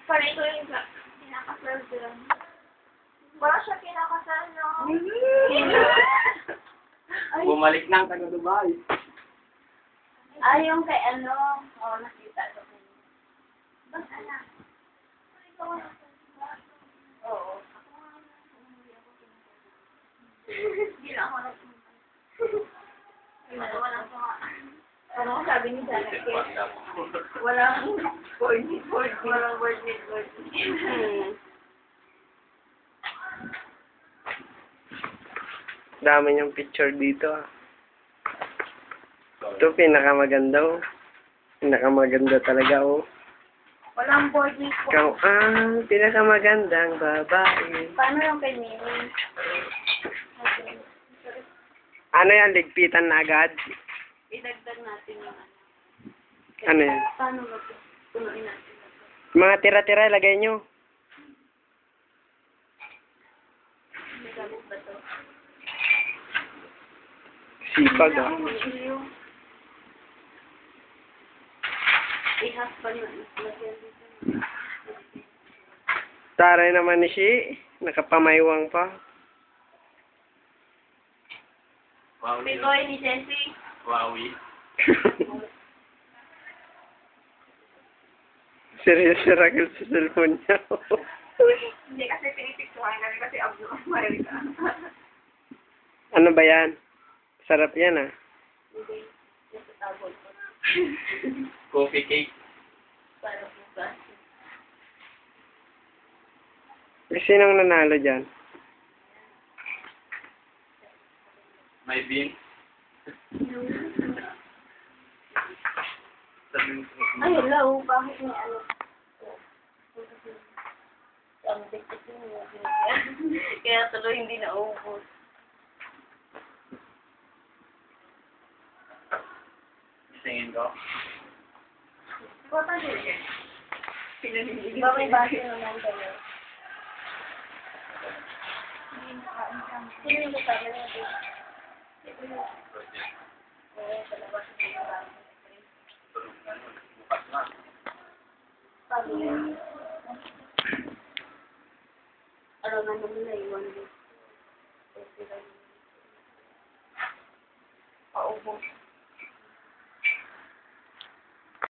Parang ito yung pinakasal dyan. Wala siya pinakasal, no? Ay, Bumalik na ang taga-Dubai. yung kay ano, nakita ko. Bang anak? Oo. Hindi lang ako nagpunta. Ano sabi ni Janet? Walang coordinate. Walang coordinate. Dami niyang picture dito ah. Ito pinakamaganda oh. Pinakamaganda talaga oh. Walang coordinate. Ikaw ang pinakamagandang babae. Paano yung kay Mimi? Ano yan? Ligpitan na agad? Idagdag natin yung ano. Ano yan? Paano ba ito? Punuin natin. Mga tira-tira ilagay nyo. May gamit ba ito? Sipag ah. Ihas pa na. Taray naman ni Shi. Nakapamaywang pa. Wawi. Pigoy ni Jessie. Wawi. Seryoso rakil sa cellphone niya. Hindi kasi pinipictuhan kami kasi abdo America. Ano ba yan? Sarap yan ah. Hindi. Nasa tabol ko. Coffee cake. Para bukas. Sinong nanalo dyan? May bean. Ay, hello. Bakit may ano? Ang dikit mo. Kaya tuloy hindi na ubos. Tingin ko. Bata din yan. Pinanilig. Iba may base naman kayo. Sino yung kasama natin? Ito yung... Oo, sa labas ng mga Bukas na. Paano yun? Ano na naman na iwan din.